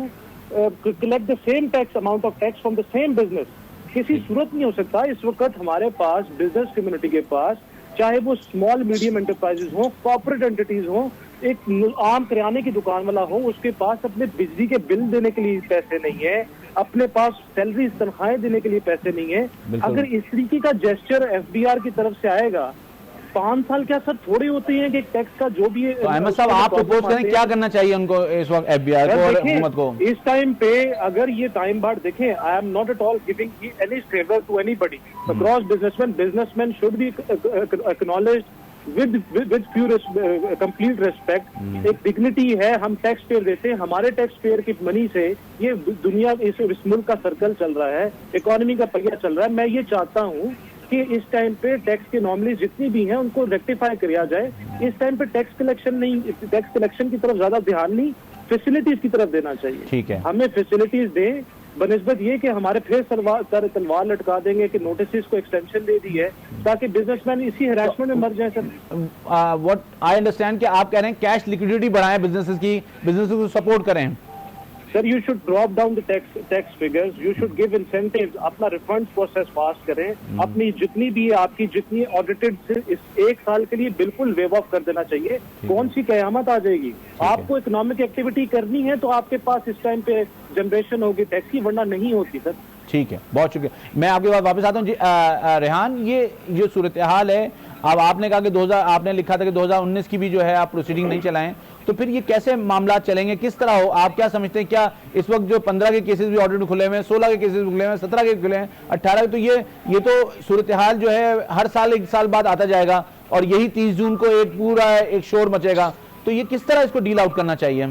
collect the same tax amount of tax from the same business. किसी सूरत नहीं हो सकता। इस वक्त हमारे पास बिजनेस कम्युनिटी के पास, चाहे वो स्मॉल मीडियम एंटरप्राइजेस हो, कॉर्पोरेट एंटिटीज हो, एक आम किराने की दुकान वाला हो, उसके पास अपने बिजली के बिल देने के लिए पैसे नहीं है, अपने पास सैलरी तनख्वाहें देने के लिए पैसे नहीं है। अगर इस तरीके का जेस्चर एफबीआर की तरफ से आएगा, 5 साल क्या सर थोड़ी होती हैं कि टैक्स का जो भी है। तो अहमद साहब, आप प्रपोज करें क्या करना चाहिए उनको इस वक्त, एफबीआर को और हुकूमत को? इस टाइम पे अगर ये टाइम बाद देखें, I am not at all giving any favour to anybody, across businessman should be acknowledged with few complete respect, एक डिग्निटी है, हम टैक्स पेयर देते हैं, हमारे टैक्स पेयर की मनी से ये दुनिया इस मुल्क का सर्कल चल रहा है, इकोनॉमी का पहिया चल रहा है। मैं ये चाहता हूँ कि इस टाइम पे टैक्स की नॉर्मली जितनी भी हैं उनको रेक्टिफाई किया जाए। इस टाइम पे टैक्स कलेक्शन की तरफ ज्यादा ध्यान नहीं, फैसिलिटीज की तरफ देना चाहिए। ठीक है, हमें फैसिलिटीज दें, बनस्बत ये कि हमारे फिर तलवार लटका देंगे कि नोटिस को एक्सटेंशन दे दी है ताकि बिजनेसमैन इसी हरासमेंट में मर जाए। सर व्हाट आई अंडरस्टैंड कि आप कह रहे हैं कैश लिक्विडिटी बढ़ाएं, बिजनेसेस को सपोर्ट करें। Sir you should drop down the tax figures, you should give incentives, अपना रिफंड प्रोसेस फास्ट करें, अपनी जितनी भी आपकी जितनी ऑडिटेड इस 1 साल के लिए बिल्कुल वेव ऑफ कर देना चाहिए। कौन सी कयामत आ जाएगी? आपको इकोनॉमिक एक्टिविटी करनी है तो आपके पास इस टाइम पे जनरेशन होगी टैक्स की, वरना नहीं होती। सर ठीक है, बहुत शुक्रिया। मैं आपकी बात वापस आता हूँ जी। रेहान, ये जो सूरत हाल है, अब आपने कहा कि आपने लिखा था कि 2019 की भी जो है आप प्रोसीडिंग नहीं चलाएं, तो फिर ये कैसे मामला चलेंगे, किस तरह हो? आप क्या समझते हैं? क्या इस वक्त जो 15 के केसेस भी ऑडिट में खुले हुए हैं, 16 के केसेस भी खुले हुए हैं, 17 के खुले हैं, 18 के, तो ये तो सूरत हाल जो है हर साल 1 साल बाद आता जाएगा और यही 30 जून को एक शोर मचेगा, तो ये किस तरह इसको डील आउट करना चाहिए?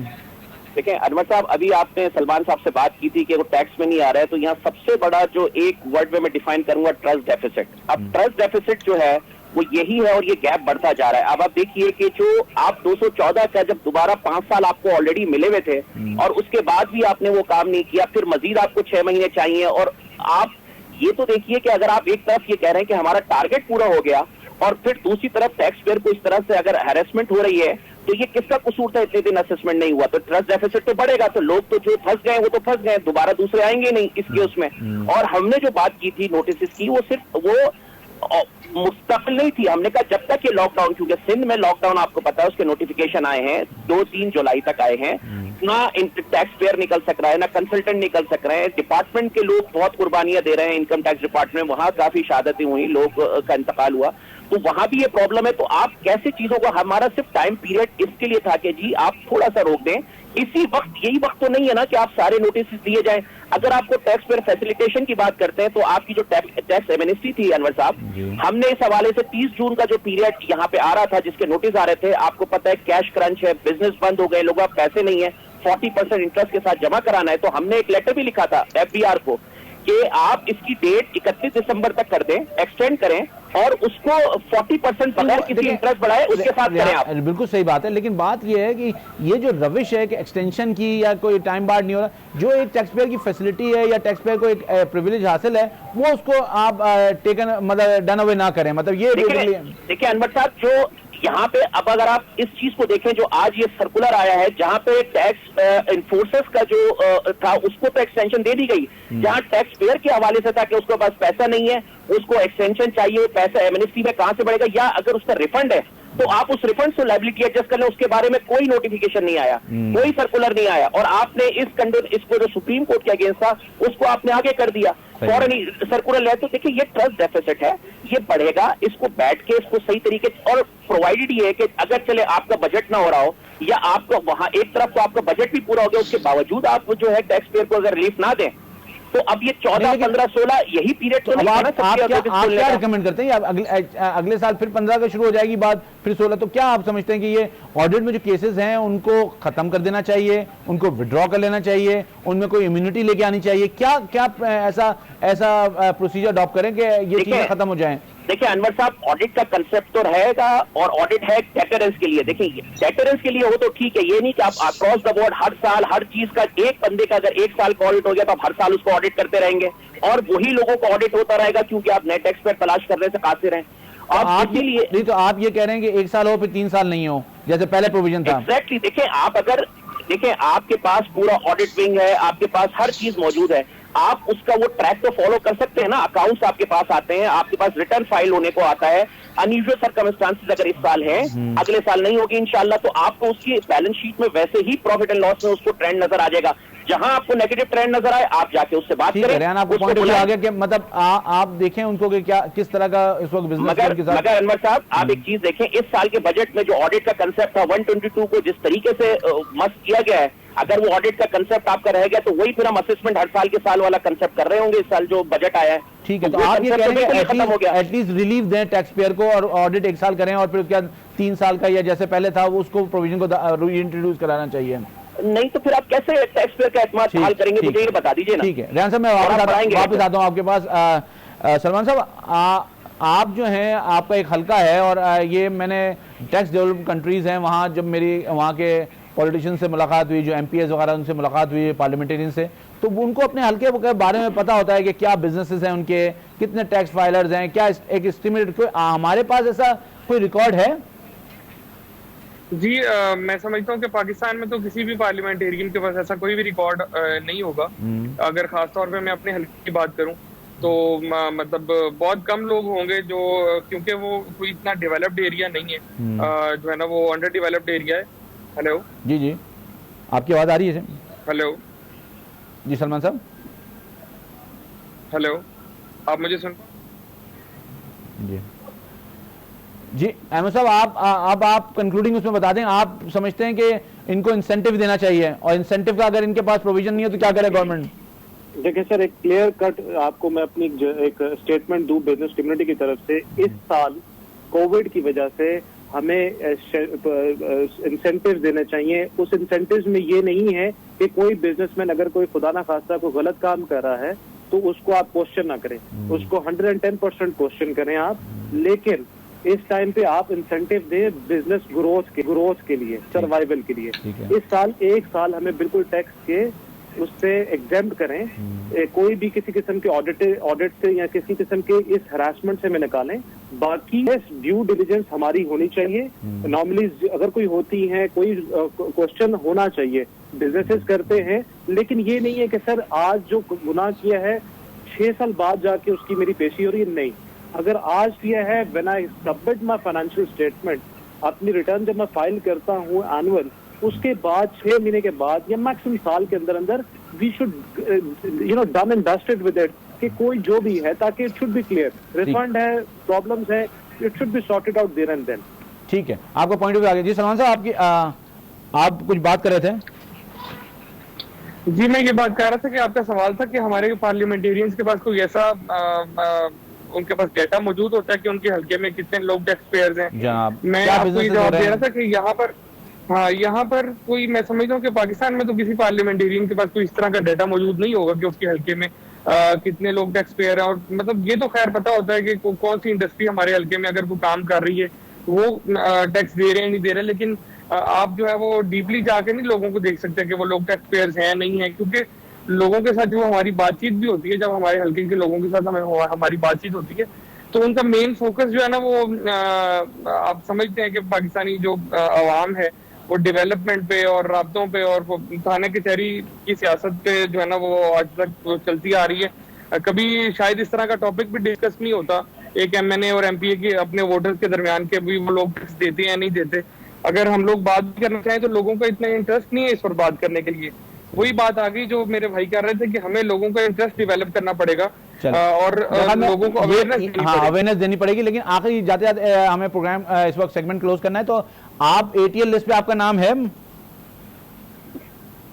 देखिए अनवर साहब, अभी आपने सलमान साहब से बात की थी कि वो टैक्स में नहीं आ रहा है, तो यहाँ सबसे बड़ा जो एक वर्ड में मैं डिफाइन करूंगा, ट्रस्ट डेफिसिट। अब ट्रस्ट डेफिसिट जो है वो यही है और ये गैप बढ़ता जा रहा है। अब आप देखिए कि जो आप 214 का जब दोबारा 5 साल आपको ऑलरेडी मिले हुए थे और उसके बाद भी आपने वो काम नहीं किया, फिर मजीद आपको 6 महीने चाहिए, और आप ये तो देखिए कि अगर आप एक तरफ ये कह रहे हैं कि हमारा टारगेट पूरा हो गया और फिर दूसरी तरफ टैक्स पेयर को इस तरह से अगर हैरेसमेंट हो रही है, तो ये किसका कसूर था इतने दिन असेसमेंट नहीं हुआ? तो ट्रस्ट डेफिसिट तो बढ़ेगा, तो लोग तो जो फंस गए वो तो फंस गए, दोबारा दूसरे आएंगे नहीं इसके उसमें। और हमने जो बात की थी नोटिस की, वो सिर्फ वो मुस्तकिल नहीं थी। हमने कहा जब तक ये लॉकडाउन, क्योंकि सिंध में लॉकडाउन आपको पता है उसके नोटिफिकेशन आए हैं 2-3 जुलाई तक आए हैं, ना टैक्स पेयर निकल सक रहा है, ना कंसल्टेंट निकल सक रहे हैं, डिपार्टमेंट के लोग बहुत कुर्बानियां दे रहे हैं, इनकम टैक्स डिपार्टमेंट, वहां काफी शहादतें हुई, लोग का इंतकाल हुआ, तो वहां भी ये प्रॉब्लम है। तो आप कैसे चीजों को, हमारा सिर्फ टाइम पीरियड इसके लिए था कि जी आप थोड़ा सा रोक दें, इसी वक्त, यही वक्त तो नहीं है ना कि आप सारे नोटिस दिए जाएं। अगर आपको टैक्स पेयर फैसिलिटेशन की बात करते हैं तो आपकी जो टैक्स एमनेस्टी थी अनवर साहब, हमने इस हवाले से 30 जून का जो पीरियड यहाँ पे आ रहा था जिसके नोटिस आ रहे थे, आपको पता है कैश क्रंच है, बिजनेस बंद हो गए, लोगों का पैसे नहीं है, 40% इंटरेस्ट के साथ जमा कराना है, तो हमने एक लेटर भी लिखा था FBR को कि आप इसकी डेट 31 दिसंबर तक कर दें, एक्सटेंड करें और उसको 40% बगैर किसी इंटरेस्ट बढ़ाए उसके साथ करें आप। बिल्कुल सही बात है, लेकिन बात यह है कि ये जो रविश है कि एक्सटेंशन की या कोई टाइम बार्ड नहीं हो रहा, जो एक टैक्स पेयर की फैसिलिटी है या टैक्स पेयर को एक प्रिविलेज हासिल है, वो उसको आप टेकन मतलब डन अवे ना करें, मतलब ये देखिए अनवर साहब, जो यहाँ पे अब अगर आप इस चीज को देखें, जो आज ये सर्कुलर आया है जहाँ पे टैक्स इन्फोर्सर्स का जो था उसको तो एक्सटेंशन दे दी गई, जहाँ टैक्स पेयर के हवाले से था कि उसके पास पैसा नहीं है, उसको एक्सटेंशन चाहिए, पैसा एमनेस्टी में कहां से बढ़ेगा, या अगर उसका रिफंड है तो आप उस रिफंड से लायबिलिटी एडजस्ट कर लें, उसके बारे में कोई नोटिफिकेशन नहीं आया, कोई सर्कुलर नहीं आया, और आपने इसको जो सुप्रीम कोर्ट के अगेंस्ट था उसको आपने आगे कर दिया, फौरन ही सर्कुलर ले। तो देखिए ये ट्रस्ट डेफिसिट है, ये बढ़ेगा, इसको बैठ के इसको सही तरीके से, और प्रोवाइडेड ये है कि अगर चले आपका बजट ना हो रहा हो या आपका वहां एक तरफ तो आपका बजट भी पूरा हो गया, उसके बावजूद आप जो है टैक्स पेयर को अगर रिलीफ ना दें, तो अब ये 14, 15, 16 यही पीरियड तो नहीं है ना। आप क्या रिकमेंड करते हैं? अगले साल फिर 15 का शुरू हो जाएगी बात, फिर 16, तो क्या आप समझते हैं कि ये ऑडिट में जो केसेस हैं उनको खत्म कर देना चाहिए, उनको विड्रॉ कर लेना चाहिए, उनमें कोई इम्यूनिटी लेके आनी चाहिए, क्या ऐसा प्रोसीजर अडॉप्ट करें कि ये चीजें खत्म हो जाएं? देखिए अनवर साहब, ऑडिट का कंसेप्ट तो रहेगा और ऑडिट है डेटरेंस के लिए। देखिए डेटरेंस के लिए हो तो ठीक है, ये नहीं कि आप अक्रॉस द बोर्ड हर साल हर चीज का, एक बंदे का अगर 1 साल का ऑडिट हो गया तो आप हर साल उसको ऑडिट करते रहेंगे और वही लोगों को ऑडिट होता रहेगा क्योंकि आप नए टैक्स पेयर तलाश करने से कासिर हैं। और इसीलिए नहीं तो आप ये कह रहे हैं कि 1 साल हो फिर 3 साल नहीं हो जैसे पहले प्रोविजन था। एग्जैक्टली, देखिए आपके पास पूरा ऑडिट विंग है, आपके पास हर चीज मौजूद है, आप उसका वो ट्रैक तो फॉलो कर सकते हैं ना, अकाउंट्स आपके पास आते हैं, आपके पास रिटर्न फाइल होने को आता है, अनयूजुअल सर्कमस्टांसेस अगर इस साल है, अगले साल नहीं होगी इंशाल्लाह, तो आपको उसकी बैलेंस शीट में वैसे ही प्रॉफिट एंड लॉस में उसको ट्रेंड नजर आ जाएगा। जहां आपको नेगेटिव ट्रेंड नजर आए आप जाके उससे बात करें, आपको पॉइंट आ गया कि मतलब आप देखें उनको कि क्या किस तरह का इस वक्त बिजनेस के साथ। मगर अनवर साहब आप एक चीज देखें, इस साल के बजट में जो ऑडिट का कंसेप्ट था 122 को जिस तरीके से मस्त किया गया है, अगर वो ऑडिट का कंसेप्ट आपका रह गया तो वही फिर हम असेसमेंट हर साल के साल वाला कंसेप्ट कर रहे होंगे इस साल जो बजट आया है। ठीक है, तो आप ये कह रहे हैं कि एटलीस्ट रिलीफ दें टैक्स पेयर को और ऑडिट 1 साल करें और फिर उसके बाद 3 साल का या जैसे पहले था वो उसको प्रोविजन को इंट्रोड्यूस कराना चाहिए। नहीं तो फिर आप कैसे टैक्स पेयर का एतमाद बहाल करेंगे, मुझे ये बता दीजिए ना। ठीक है रेहान साहब, मैं वापस आता हूँ आपके पास। सलमान साहब, आप जो हैं आपका एक हल्का है और ये मैंने टैक्स डेवलप्ड कंट्रीज हैं वहाँ जब मेरी वहाँ के पॉलिटिशियन से मुलाकात हुई, जो MPs वगैरह उनसे मुलाकात हुई पार्लियामेंटेरियन से, तो उनको अपने हल्के के बारे में पता होता है कि क्या बिजनेसेस हैं उनके, कितने टैक्स फाइलर्स हैं, क्या एक एस्टिमेट। हमारे पास ऐसा कोई रिकॉर्ड है? जी मैं समझता हूँ कि पाकिस्तान में तो किसी भी पार्लियामेंटेरियन के पास ऐसा कोई भी रिकॉर्ड नहीं होगा। अगर खास तौर पे मैं अपने हल्के की बात करूँ तो मतलब बहुत कम लोग होंगे जो, क्योंकि वो कोई इतना डेवलप्ड एरिया नहीं है, जो है ना वो अंडर डेवलप्ड एरिया है। हेलो जी जी, आपकी आवाज आ रही है? हेलो जी सलमान साहब, हेलो, आप मुझे सुन? जी जी अहमद साहब, आप कंक्लूडिंग उसमें बता दें, आप समझते हैं कि इनको इंसेंटिव देना चाहिए और इंसेंटिव का अगर इनके पास प्रोविजन नहीं है तो क्या करे गवर्नमेंट? देखिए सर, एक क्लियर कट आपको मैं अपनी एक स्टेटमेंट दूं बिजनेस कम्युनिटी की तरफ से। इस साल कोविड की वजह से हमें इंसेंटिव देने चाहिए। उस इंसेंटिव्स में ये नहीं है कि कोई बिजनेसमैन अगर कोई खुदा ना खास्ता कोई गलत काम कर रहा है तो उसको आप क्वेश्चन ना करें, उसको 110% क्वेश्चन करें आप, लेकिन इस टाइम पे आप इंसेंटिव दें बिजनेस ग्रोथ के लिए, सर्वाइवल के लिए। इस साल 1 साल हमें बिल्कुल टैक्स के उससे एग्जेम्प्ट करें, कोई भी किसी किस्म के ऑडिट से या किसी किस्म के इस हरासमेंट से में निकालें। बाकी ड्यू डिलिजेंस हमारी होनी चाहिए, नॉर्मली अगर कोई होती है कोई क्वेश्चन होना चाहिए। बिजनेसेस करते हैं, लेकिन ये नहीं है कि सर आज जो गुनाह किया है 6 साल बाद जाके उसकी मेरी पेशी हो रही है। नहीं, अगर आज किया है, when I submit my financial statement, अपनी रिटर्न जब मैं फाइल करता हूँ एनुअल, उसके बाद 6 महीने के बाद या मैक्सिमम साल के अंदर अंदर we should done and dusted with it, कि कोई जो भी है, ताकि it should be clear. Refund है, प्रॉब्लम्स है, it should be sorted out there and then. ठीक है, आपका पॉइंट ऑफ व्यू आ गया। जी सलमान साहब, आपकी आप कुछ बात कर रहे थे? जी मैं ये बात कर रहा था कि आपका सवाल था कि हमारे पार्लियामेंटेरियंस के पास कोई ऐसा उनके पास डेटा मौजूद होता है कि उनके हल्के में कितने लोग टैक्स पेयर्स हैं। मैं आपको ये जवाब दे रहा था कि यहाँ पर, हाँ यहाँ पर कोई, मैं समझता हूँ कि पाकिस्तान में तो किसी पार्लियामेंटेरियन के पास कोई इस तरह का डेटा मौजूद नहीं होगा कि उसके हल्के में कितने लोग टैक्स पेयर हैं। और मतलब ये तो खैर पता होता है कि कौन सी इंडस्ट्री हमारे हल्के में अगर कोई काम कर रही है वो टैक्स दे रहे हैं नहीं दे रहे, लेकिन आप जो है वो डीपली जाके नहीं लोगों को देख सकते कि वो लोग टैक्स पेयर्स हैं नहीं है, क्योंकि लोगों के साथ जो हमारी बातचीत भी होती है, जब हमारे हल्के के लोगों के साथ हमारी बातचीत होती है तो उनका मेन फोकस जो है ना वो आप समझते हैं कि पाकिस्तानी जो अवाम है वो डेवलपमेंट पे और राब्तों पे और थाने कचहरी की सियासत पे जो है ना वो आज तक चलती आ रही है। कभी शायद इस तरह का टॉपिक भी डिस्कस नहीं होता एक MNA और MPA के अपने वोटर्स के दरमियान के भी वो लोग टैक्स देते हैं या नहीं देते। अगर हम लोग बात भी करना चाहें तो लोगों का इतना इंटरेस्ट नहीं है इस पर बात करने के लिए। वही बात आ गई जो मेरे भाई कह रहे थे कि हमें लोगों का इंटरेस्ट डेवलप करना पड़ेगा और लोगों को अवेयरनेस देनी पड़ेगी। लेकिन आखिरी जाते जाते हमें प्रोग्राम इस वक्त सेगमेंट क्लोज करना है, तो आप ATL लिस्ट पे आपका नाम है?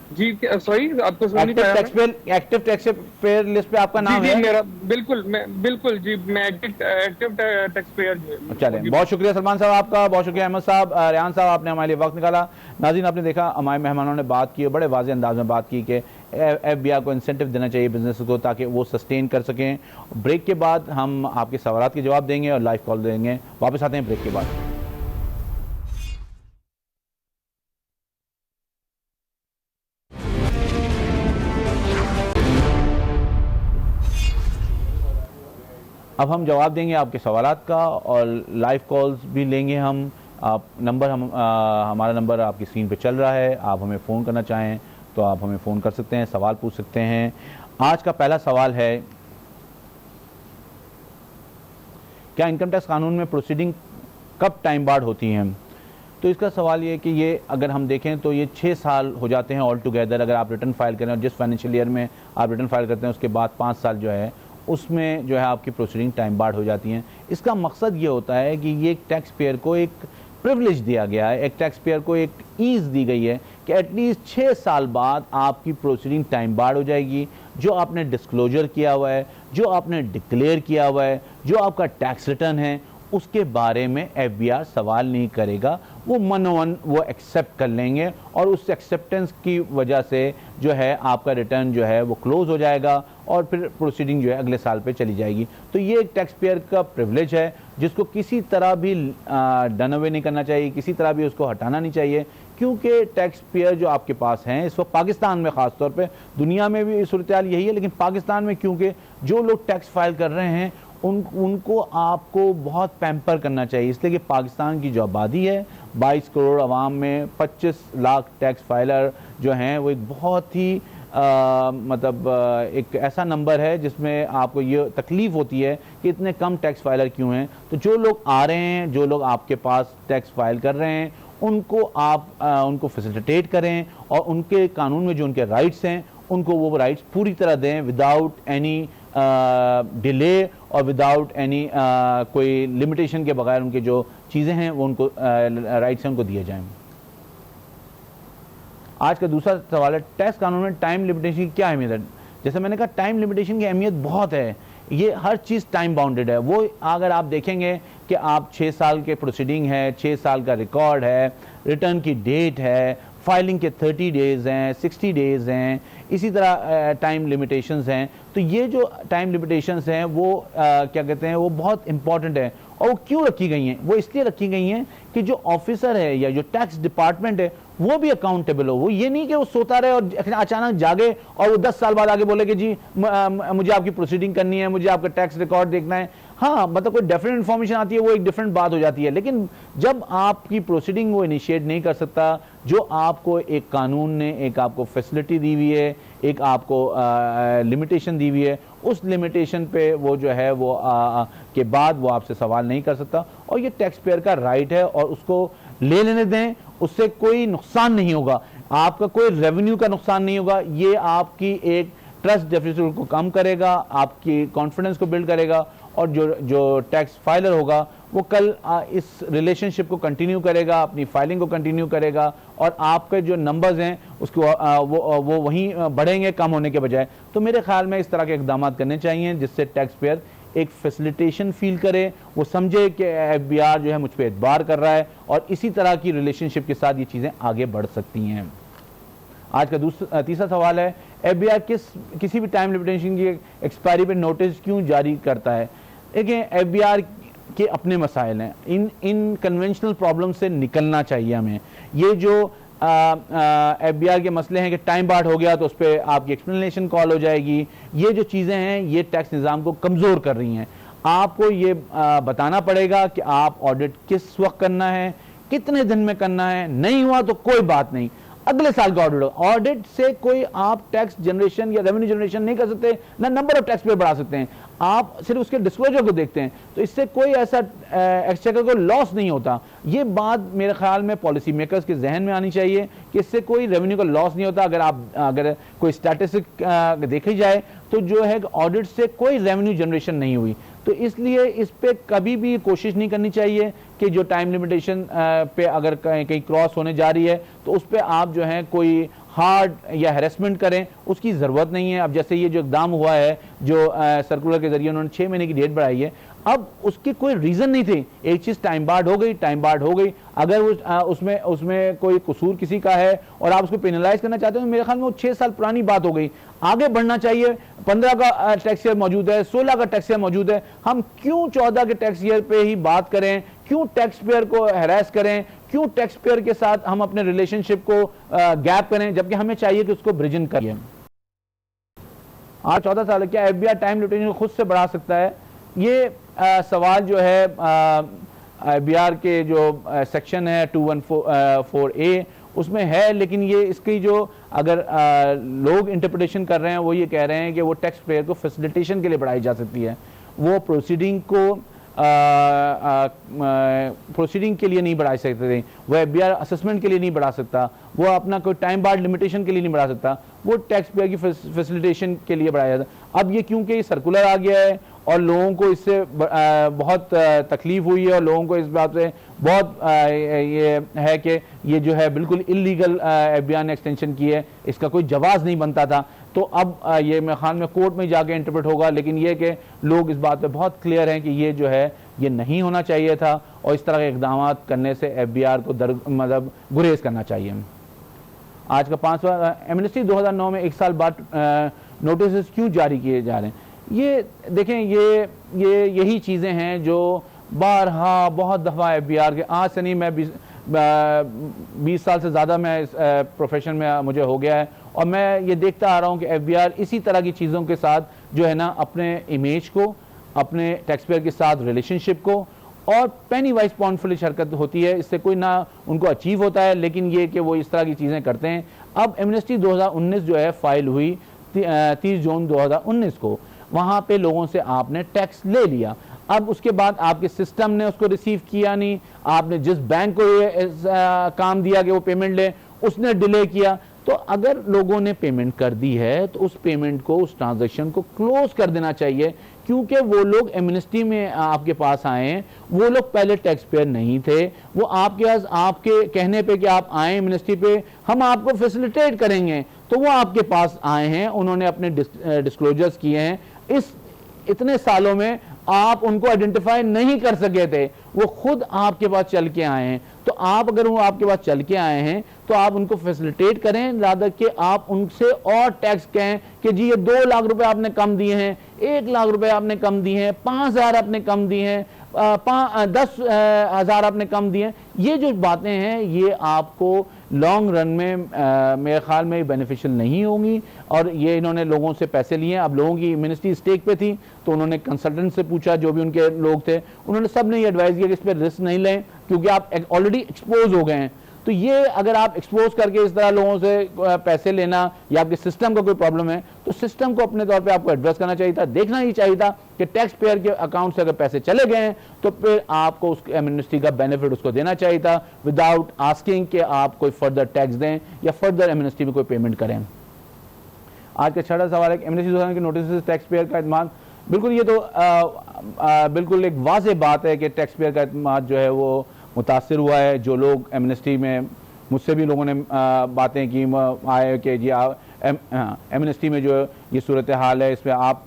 जी सॉरी, आपको सुन नहीं पाया। एक्टिव टैक्स पेयर लिस्ट पे आपका नाम है? मेरा बिल्कुल जी, मैं एक्टिव टैक्स पेयर जो। चले, बहुत शुक्रिया सलमान साहब आपका, बहुत शुक्रिया अहमद साहब, रेहान साहब, आपने हमारे लिए वक्त निकाला। नाज़रीन, आपने देखा हमारे मेहमानों ने बात की, बड़े वाज़ेह अंदाज में बात की कि FBI को इंसेंटिव देना चाहिए बिजनेस को ताकि वो सस्टेन कर सकें। ब्रेक के बाद हम आपके सवालात के जवाब देंगे और लाइव कॉल देंगे। वापस आते हैं ब्रेक के बाद। अब हम जवाब देंगे आपके सवालात का और लाइव कॉल्स भी लेंगे हम। आप नंबर हमारा नंबर आपकी स्क्रीन पे चल रहा है। आप हमें फ़ोन करना चाहें तो आप हमें फ़ोन कर सकते हैं, सवाल पूछ सकते हैं। आज का पहला सवाल है, क्या इनकम टैक्स कानून में प्रोसीडिंग कब टाइम बार्ड होती हैं? तो इसका सवाल ये कि ये अगर हम देखें तो ये 6 साल हो जाते हैं ऑल टुगेदर। अगर आप रिटर्न फाइल करें और जिस फाइनेंशियल ईयर में आप रिटर्न फाइल करते हैं उसके बाद 5 साल जो है उसमें जो है आपकी प्रोसीडिंग टाइम बार्ड हो जाती हैं। इसका मकसद ये होता है कि ये एक टैक्स पेयर को एक प्रिविलेज दिया गया है, एक टैक्स पेयर को एक ईज़ दी गई है कि एटलीस्ट 6 साल बाद आपकी प्रोसीडिंग टाइम बार्ड हो जाएगी। जो आपने डिस्क्लोजर किया हुआ है, जो आपने डिक्लेयर किया हुआ है, जो आपका टैक्स रिटर्न है, उसके बारे में एफबीआर सवाल नहीं करेगा। वो मनोवन वो एक्सेप्ट कर लेंगे और उस एक्सेप्टेंस की वजह से जो है आपका रिटर्न जो है वो क्लोज हो जाएगा और फिर प्रोसीडिंग जो है अगले साल पे चली जाएगी। तो ये एक टैक्स पेयर का प्रिविलेज है जिसको किसी तरह भी डन अवे नहीं करना चाहिए, किसी तरह भी उसको हटाना नहीं चाहिए, क्योंकि टैक्स पेयर जो आपके पास हैं इस वक्त पाकिस्तान में, ख़ास तौर पे दुनिया में भी सूरत हाल यही है, लेकिन पाकिस्तान में क्योंकि जो लोग टैक्स फाइल कर रहे हैं उनको आपको बहुत पैम्पर करना चाहिए, इसलिए कि पाकिस्तान की जो आबादी है 22 करोड़ आवाम में 25 लाख टैक्स फाइलर जो हैं वो एक बहुत ही एक ऐसा नंबर है जिसमें आपको ये तकलीफ होती है कि इतने कम टैक्स फाइलर क्यों हैं। तो जो लोग आ रहे हैं, जो लोग आपके पास टैक्स फाइल कर रहे हैं, उनको आप उनको फैसिलिटेट करें और उनके कानून में जो उनके राइट्स हैं उनको वो राइट्स पूरी तरह दें, विदाउट एनी डिले और विदाउट एनी कोई लिमिटेशन के बगैर उनके जो चीज़ें हैं वो उनको राइट्स हैं उनको दिए जाएं। आज का दूसरा सवाल है, टैक्स कानून में टाइम लिमिटेशन की क्या अहमियत है? जैसे मैंने कहा, टाइम लिमिटेशन की अहमियत बहुत है। ये हर चीज़ टाइम बाउंडेड है। वो अगर आप देखेंगे कि आप 6 साल के प्रोसीडिंग है, 6 साल का रिकॉर्ड है, रिटर्न की डेट है, फाइलिंग के 30 डेज़ हैं, 60 डेज़ हैं, इसी तरह टाइम लिमिटेशंस हैं। तो ये जो टाइम लिमिटेशंस हैं वो क्या कहते हैं, वो बहुत इंपॉर्टेंट है। और वो क्यों रखी गई हैं? वो इसलिए रखी गई हैं कि जो ऑफिसर है या जो टैक्स डिपार्टमेंट है वो भी अकाउंटेबल हो। वो ये नहीं कि वो सोता रहे और अचानक जागे और वो 10 साल बाद आगे बोले कि जी मुझे आपकी प्रोसीडिंग करनी है, मुझे आपका टैक्स रिकॉर्ड देखना है। हाँ, मतलब कोई डेफिनेट इन्फॉर्मेशन आती है, वो एक डिफरेंट बात हो जाती है, लेकिन जब आपकी प्रोसीडिंग वो इनिशिएट नहीं कर सकता, जो आपको एक कानून ने एक आपको फैसिलिटी दी हुई है, एक आपको लिमिटेशन दी हुई है, उस लिमिटेशन पे वो जो है वो के बाद वो आपसे सवाल नहीं कर सकता। और ये टैक्स पेयर का राइट है और उसको ले लेने दें, उससे कोई नुकसान नहीं होगा, आपका कोई रेवेन्यू का नुकसान नहीं होगा। ये आपकी एक ट्रस्ट डेफिसिट को कम करेगा, आपकी कॉन्फिडेंस को बिल्ड करेगा और जो टैक्स फाइलर होगा वो कल इस रिलेशनशिप को कंटिन्यू करेगा, अपनी फाइलिंग को कंटिन्यू करेगा और आपके जो नंबर्स हैं उसको वो वहीं बढ़ेंगे कम होने के बजाय। तो मेरे ख्याल में इस तरह के इकदाम करने चाहिए जिससे टैक्स पेयर एक फैसिलिटेशन फील करे, वो समझे कि एफबीआर जो है मुझ पर एतबार कर रहा है और इसी तरह की रिलेशनशिप के साथ ये चीज़ें आगे बढ़ सकती हैं। आज का तीसरा सवाल है, एफबीआर किसी भी टाइम लिमिटेशन की एक्सपायरी पे नोटिस क्यों जारी करता है? देखिए, एफबीआर के अपने मसाइल हैं, इन कन्वेंशनल प्रॉब्लम से निकलना चाहिए हमें। ये जो एफबीआर के मसले हैं कि टाइम बार्ड हो गया तो उस पर आपकी एक्सप्लेनेशन कॉल हो जाएगी, ये जो चीज़ें हैं ये टैक्स निज़ाम को कमज़ोर कर रही हैं। आपको ये बताना पड़ेगा कि आप ऑडिट किस वक्त करना है, कितने दिन में करना है। नहीं हुआ तो कोई बात नहीं, अगले साल का ऑडिट हो। ऑडिट से कोई आप टैक्स जनरेशन या रेवेन्यू जनरेशन नहीं कर सकते, ना नंबर ऑफ टैक्स पेयर बढ़ा सकते हैं, आप सिर्फ उसके डिस्क्लोजर को देखते हैं। तो इससे कोई ऐसा एक्सचेकर को लॉस नहीं होता। ये बात मेरे ख्याल में पॉलिसी मेकर्स के जहन में आनी चाहिए कि इससे कोई रेवेन्यू का लॉस नहीं होता। अगर कोई स्टैटिस्टिक देखी जाए तो जो है ऑडिट से कोई रेवेन्यू जनरेशन नहीं हुई, तो इसलिए इस पे कभी भी कोशिश नहीं करनी चाहिए कि जो टाइम लिमिटेशन पे अगर कहीं क्रॉस होने जा रही है तो उस पे आप जो है कोई हार्ड या हैरेसमेंट करें, उसकी ज़रूरत नहीं है। अब जैसे ये जो इकदाम हुआ है, जो सर्कुलर के जरिए उन्होंने 6 महीने की डेट बढ़ाई है, अब उसकी कोई रीज़न नहीं थी। एक चीज़ टाइम बार्ड हो गई, टाइम बार्ड हो गई। अगर उसमें कोई कसूर किसी का है और आप उसको पेनलाइज करना चाहते हैं तो मेरे ख्याल में वो 6 साल पुरानी बात हो गई, आगे बढ़ना चाहिए। 15 का टैक्स ईयर मौजूद है, 16 का टैक्स ईयर मौजूद है, हम क्यों 14 के टैक्स ईयर पे ही बात करें? क्यों टैक्स पेयर को हैरेस करें? क्यों टैक्स पेयर के साथ हम अपने रिलेशनशिप को गैप करें, जबकि हमें चाहिए कि उसको ब्रिजन करिए। आज 14 साल, क्या एफबीआर टाइम लिमिटेशन को खुद से बढ़ा सकता है? ये सवाल जो है एफबीआर के जो सेक्शन है 214A उसमें है, लेकिन ये इसकी जो अगर लोग इंटरप्रिटेशन कर रहे हैं वो ये कह रहे हैं कि वो टैक्स पेयर को फैसिलिटेशन के लिए बढ़ाई जा सकती है, वो प्रोसीडिंग के लिए नहीं बढ़ा सकते, वो एफबीआर असेसमेंट के लिए नहीं बढ़ा सकता, वो अपना कोई टाइम बार्ड लिमिटेशन के लिए नहीं बढ़ा सकता, वो टैक्स पेयर की फैसिलिटेशन के लिए बढ़ाया जाता। अब ये क्योंकि सर्कुलर आ गया है और लोगों को इससे बहुत तकलीफ हुई है और लोगों को इस बात से बहुत ये है कि ये जो है बिल्कुल इलीगल एफबीआर ने एक्सटेंशन की है, इसका कोई जवाब नहीं बनता था। तो अब ये मेरे ख्याल में कोर्ट में जाके इंटरप्रेट होगा, लेकिन ये कि लोग इस बात पे बहुत क्लियर हैं कि ये जो है ये नहीं होना चाहिए था और इस तरह के इकदाम करने से FBI को मतलब गुरेज करना चाहिए। आज का 5वां एमनेस्टी 2009 में 1 साल बाद नोटिस क्यों जारी किए जा रहे हैं? ये देखें, ये यही चीज़ें हैं जो बारहा बहुत दफ़ा FBI के, आज से नहीं, मैं 20 साल से ज़्यादा मैं इस प्रोफेशन में मुझे हो गया है और मैं ये देखता आ रहा हूँ कि FBI इसी तरह की चीज़ों के साथ जो है ना अपने इमेज को, अपने टैक्स पेयर के साथ रिलेशनशिप को और पेनी वाइज पाउंड फुलिश हरकत होती है, इससे कोई ना उनको अचीव होता है, लेकिन ये कि वो इस तरह की चीज़ें करते हैं। अब एमनेस्टी 2019 जो है फाइल हुई 30 जून 2019 को, वहाँ पे लोगों से आपने टैक्स ले लिया, अब उसके बाद आपके सिस्टम ने उसको रिसीव किया नहीं, आपने जिस बैंक को ये काम दिया कि वो पेमेंट ले उसने डिले किया। तो अगर लोगों ने पेमेंट कर दी है तो उस पेमेंट को, उस ट्रांजैक्शन को क्लोज कर देना चाहिए, क्योंकि वो लोग एमनेस्टी में आपके पास आए हैं, वो लोग पहले टैक्स पेयर नहीं थे, वो आपके पास आपके कहने पे कि आप आए एमनेस्टी पे, हम आपको फैसिलिटेट करेंगे, तो वो आपके पास आए हैं, उन्होंने अपने डिस्क्लोजर्स किए हैं। इस इतने सालों में आप उनको आइडेंटिफाई नहीं कर सके थे, वो खुद आपके पास चल के आए हैं। तो आप अगर वो आपके पास चल के आए हैं तो आप उनको फैसिलिटेट करें, रादर कि आप उनसे और टैक्स कहें कि जी ये 2 लाख रुपए आपने कम दिए हैं, 1 लाख रुपए आपने कम दिए हैं, 5,000 आपने कम दिए हैं, 10,000 आपने कम दिए हैं। ये जो बातें हैं ये आपको लॉन्ग रन में मेरे ख्याल में बेनिफिशियल नहीं होंगी। और ये इन्होंने लोगों से पैसे लिए, अब लोगों की मिनिस्ट्री स्टेक पे थी तो उन्होंने कंसल्टेंट से पूछा, जो भी उनके लोग थे उन्होंने सब ने ये एडवाइस किया कि इस पर रिस्क नहीं लें क्योंकि आप ऑलरेडी एक्सपोज हो गए हैं। तो ये अगर आप एक्सपोज करके इस तरह लोगों से पैसे लेना या आपके सिस्टम का कोई प्रॉब्लम है तो सिस्टम को अपने तौर पे आपको एड्रेस करना चाहिए था, देखना ही चाहिए था कि टैक्स पेयर के अकाउंट से अगर पैसे चले गए हैं तो फिर आपको उस एमनेस्टी का बेनिफिट उसको देना चाहिए था, विदाउट आस्किंग कि आप कोई फर्दर टैक्स दें या फर्दर एमनेस्टी में कोई पेमेंट करें। आज का 6वां सवाल है, एमनेस्टी 2000 के नोटिस से टैक्स पेयर का एतमाद। बिल्कुल, ये तो बिल्कुल एक वाज़ेह बात है कि टैक्स पेयर का एतमाद जो है वो मुतासिर हुआ है। जो लोग एमनेस्टी में, मुझसे भी लोगों ने बातें की आए कि जी एमनेस्टी में जो ये सूरत हाल है इसमें आप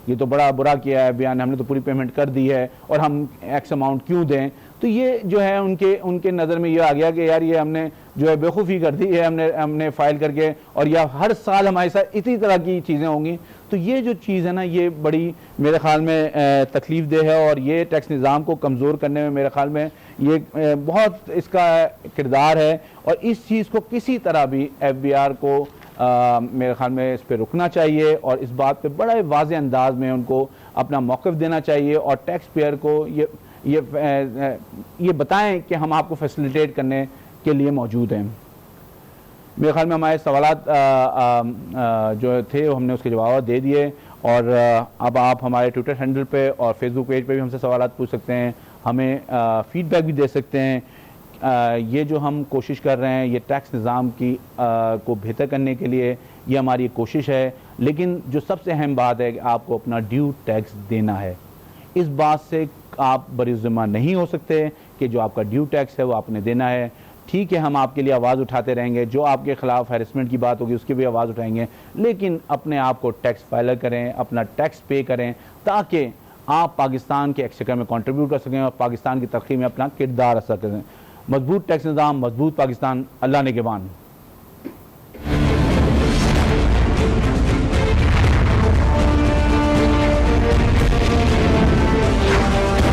ये तो बड़ा बुरा किया है बयान, हमने तो पूरी पेमेंट कर दी है और हम एक्स अमाउंट क्यों दें। तो ये जो है उनके नज़र में ये आ गया कि यार ये हमने जो है बेवकूफ़ी कर दी है, हमने फाइल करके, और या हर साल हमारे साथ इसी तरह की चीज़ें होंगी। तो ये जो चीज़ है ना ये बड़ी मेरे ख्याल में तकलीफ दे है और ये टैक्स निज़ाम को कमज़ोर करने में मेरे ख्याल में ये बहुत इसका किरदार है। और इस चीज़ को किसी तरह भी FBI को मेरे ख्याल में इस पर रुकना चाहिए और इस बात पे बड़े वाज़ेह अंदाज में उनको अपना मौक़िफ़ देना चाहिए और टैक्स पेयर को ये बताएं कि हम आपको फैसिलिटेट करने के लिए मौजूद हैं। मेरे ख्याल में हमारे सवालात जो थे वो हमने उसके जवाब दे दिए और अब आप हमारे ट्विटर हैंडल पे और फेसबुक पेज पे भी हमसे सवालात पूछ सकते हैं, हमें फ़ीडबैक भी दे सकते हैं। ये जो हम कोशिश कर रहे हैं ये टैक्स निज़ाम की को बेहतर करने के लिए ये हमारी कोशिश है, लेकिन जो सबसे अहम बात है कि आपको अपना ड्यू टैक्स देना है। इस बात से आप बरिज़्ज़िम्मा नहीं हो सकते कि जो आपका ड्यू टैक्स है वो आपने देना है। ठीक है, हम आपके लिए आवाज़ उठाते रहेंगे, जो आपके ख़िलाफ़ हैरेसमेंट की बात होगी उसकी भी आवाज़ उठाएंगे, लेकिन अपने आप को टैक्स फाइलर करें, अपना टैक्स पे करें ताकि आप पाकिस्तान के एक्सचेकर में कंट्रीब्यूट कर सकें और पाकिस्तान की तरक्की में अपना किरदार अदा करें। मजबूत टैक्स निज़ाम, मजबूत पाकिस्तान। अल्लाह ने निगहबान।